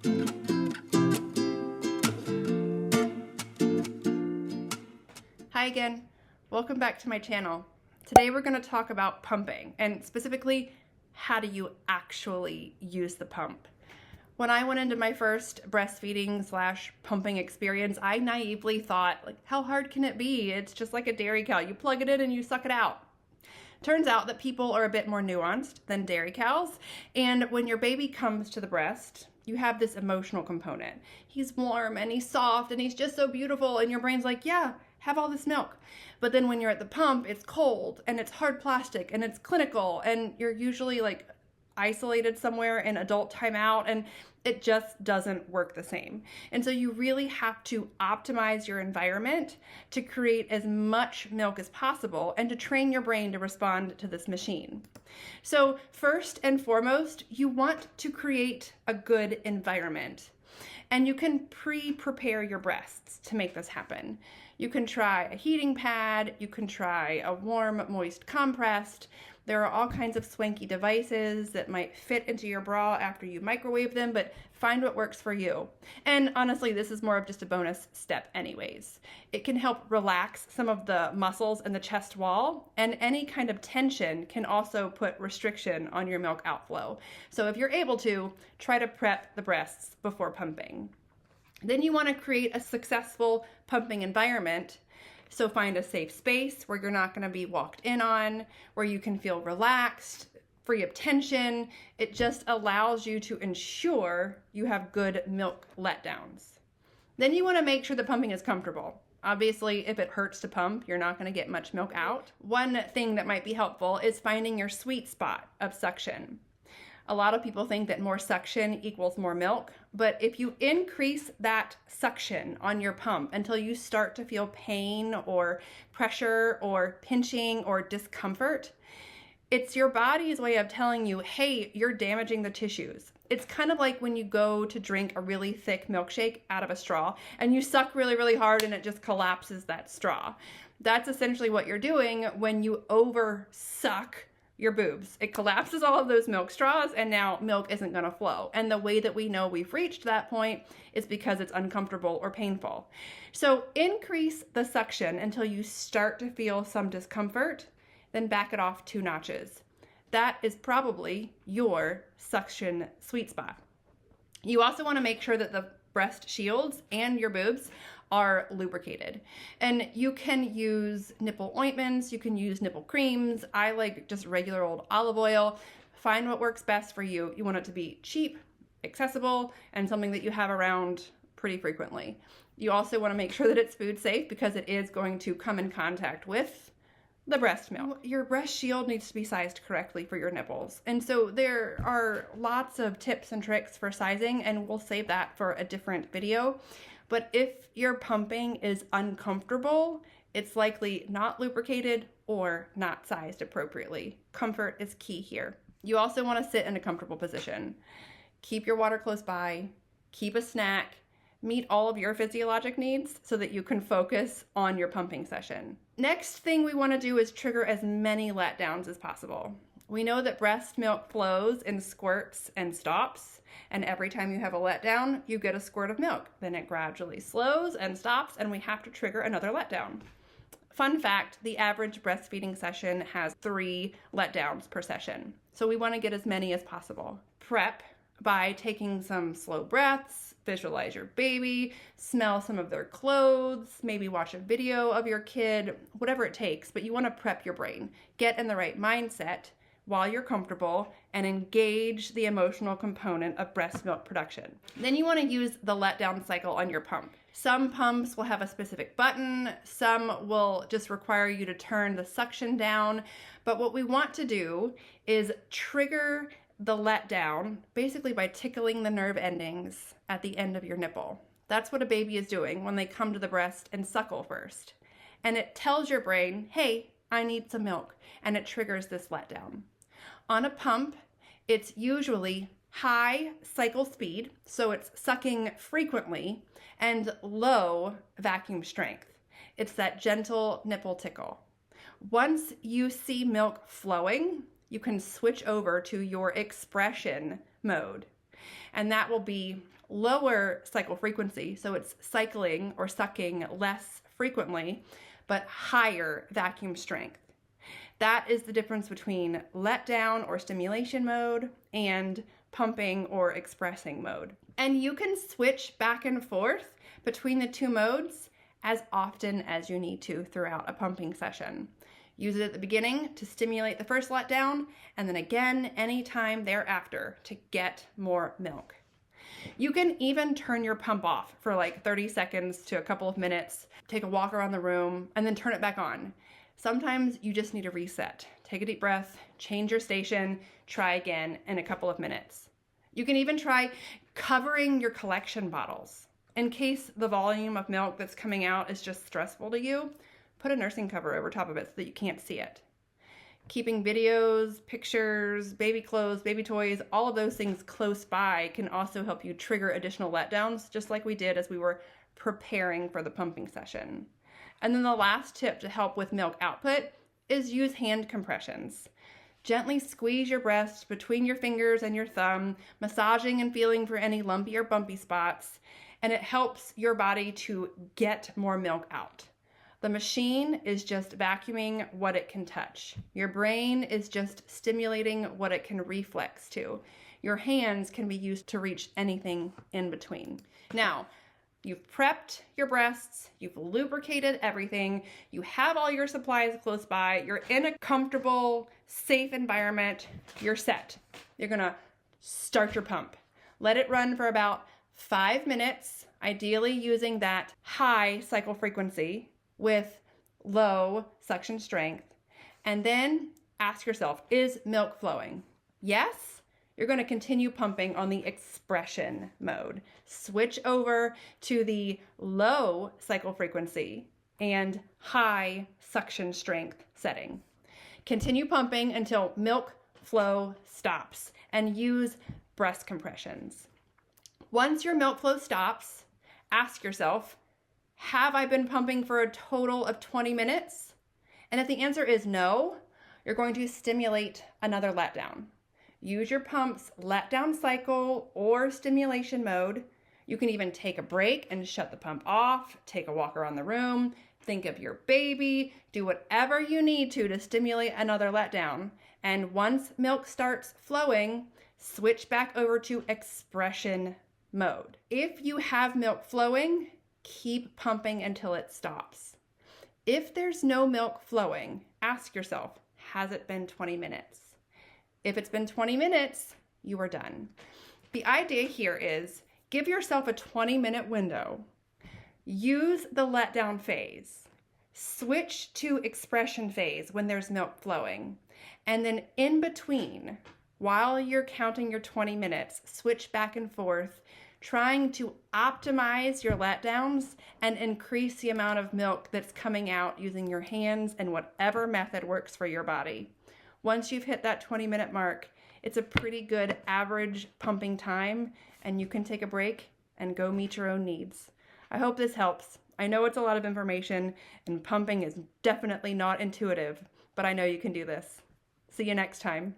Hi again, welcome back to my channel. Today we're going to talk about pumping, and specifically, how do you actually use the pump? When I went into my first breastfeeding / pumping experience, I naively thought, like, how hard can it be? It's just like a dairy cow. You plug it in and you suck it out. Turns out that people are a bit more nuanced than dairy cows, and when your baby comes to the breast, you have this emotional component. He's warm and he's soft and he's just so beautiful, and your brain's like, yeah, have all this milk. But then when you're at the pump, it's cold and it's hard plastic and it's clinical, and you're usually like isolated somewhere in adult timeout, and it just doesn't work the same. And so you really have to optimize your environment to create as much milk as possible and to train your brain to respond to this machine. So first and foremost, you want to create a good environment. And you can pre-prepare your breasts to make this happen. You can try a heating pad, you can try a warm, moist compressed. There are all kinds of swanky devices that might fit into your bra after you microwave them, but find what works for you. And honestly, this is more of just a bonus step anyways. It can help relax some of the muscles in the chest wall, and any kind of tension can also put restriction on your milk outflow. So if you're able to, try to prep the breasts before pumping. Then you want to create a successful pumping environment. So find a safe space where you're not going to be walked in on, where you can feel relaxed, free of tension. It just allows you to ensure you have good milk letdowns. Then you want to make sure the pumping is comfortable. Obviously, if it hurts to pump, you're not going to get much milk out. One thing that might be helpful is finding your sweet spot of suction. A lot of people think that more suction equals more milk, but if you increase that suction on your pump until you start to feel pain or pressure or pinching or discomfort, it's your body's way of telling you, hey, you're damaging the tissues. It's kind of like when you go to drink a really thick milkshake out of a straw and you suck really, really hard and it just collapses that straw. That's essentially what you're doing when you over suck your boobs. It collapses all of those milk straws, and now milk isn't going to flow. And the way that we know we've reached that point is because it's uncomfortable or painful. So increase the suction until you start to feel some discomfort, then back it off 2 notches. That is probably your suction sweet spot. You also want to make sure that the breast shields and your boobs are lubricated. And you can use nipple ointments, you can use nipple creams. I like just regular old olive oil. Find what works best for you. You want it to be cheap, accessible, and something that you have around pretty frequently. You also want to make sure that it's food safe because it is going to come in contact with the breast milk. Your breast shield needs to be sized correctly for your nipples. And so there are lots of tips and tricks for sizing, and we'll save that for a different video. But if your pumping is uncomfortable, it's likely not lubricated or not sized appropriately. Comfort is key here. You also want to sit in a comfortable position. Keep your water close by, keep a snack, meet all of your physiologic needs so that you can focus on your pumping session. Next thing we want to do is trigger as many letdowns as possible. We know that breast milk flows in squirts and stops, and every time you have a letdown, you get a squirt of milk. Then it gradually slows and stops, and we have to trigger another letdown. Fun fact, the average breastfeeding session has 3 letdowns per session. So we want to get as many as possible. Prep by taking some slow breaths, visualize your baby, smell some of their clothes, maybe watch a video of your kid, whatever it takes, but you want to prep your brain. Get in the right mindset while you're comfortable and engage the emotional component of breast milk production. Then you want to use the letdown cycle on your pump. Some pumps will have a specific button, some will just require you to turn the suction down, but what we want to do is trigger the letdown basically by tickling the nerve endings at the end of your nipple. That's what a baby is doing when they come to the breast and suckle first. And it tells your brain, hey, I need some milk, and it triggers this letdown. On a pump, it's usually high cycle speed, so it's sucking frequently, and low vacuum strength. It's that gentle nipple tickle. Once you see milk flowing, you can switch over to your expression mode. And that will be lower cycle frequency. So it's cycling or sucking less frequently, but higher vacuum strength. That is the difference between letdown or stimulation mode and pumping or expressing mode. And you can switch back and forth between the two modes as often as you need to throughout a pumping session. Use it at the beginning to stimulate the first letdown, and then again anytime thereafter to get more milk. You can even turn your pump off for like 30 seconds to a couple of minutes, take a walk around the room, and then turn it back on. Sometimes you just need a reset. Take a deep breath, change your station, try again in a couple of minutes. You can even try covering your collection bottles. In case the volume of milk that's coming out is just stressful to you, put a nursing cover over top of it so that you can't see it. Keeping videos, pictures, baby clothes, baby toys, all of those things close by can also help you trigger additional letdowns, just like we did as we were preparing for the pumping session. And then the last tip to help with milk output is use hand compressions. Gently squeeze your breast between your fingers and your thumb, massaging and feeling for any lumpy or bumpy spots, and it helps your body to get more milk out. The machine is just vacuuming what it can touch. Your brain is just stimulating what it can reflex to. Your hands can be used to reach anything in between. Now, you've prepped your breasts, you've lubricated everything, you have all your supplies close by, you're in a comfortable, safe environment, you're set. You're gonna start your pump. Let it run for about 5 minutes, ideally using that high cycle frequency with low suction strength. And then ask yourself, is milk flowing? Yes? You're going to continue pumping on the expression mode. Switch over to the low cycle frequency and high suction strength setting. Continue pumping until milk flow stops and use breast compressions. Once your milk flow stops, ask yourself, have I been pumping for a total of 20 minutes? And if the answer is no, you're going to stimulate another letdown. Use your pump's letdown cycle or stimulation mode. You can even take a break and shut the pump off, take a walk around the room, think of your baby, do whatever you need to stimulate another letdown. And once milk starts flowing, switch back over to expression mode. If you have milk flowing, keep pumping until it stops. If there's no milk flowing, ask yourself, has it been 20 minutes? If it's been 20 minutes, you are done. The idea here is give yourself a 20-minute window. Use the letdown phase. Switch to expression phase when there's milk flowing. And then in between, while you're counting your 20 minutes, switch back and forth, trying to optimize your letdowns and increase the amount of milk that's coming out using your hands and whatever method works for your body. Once you've hit that 20-minute mark, it's a pretty good average pumping time, and you can take a break and go meet your own needs. I hope this helps. I know it's a lot of information, and pumping is definitely not intuitive, but I know you can do this. See you next time.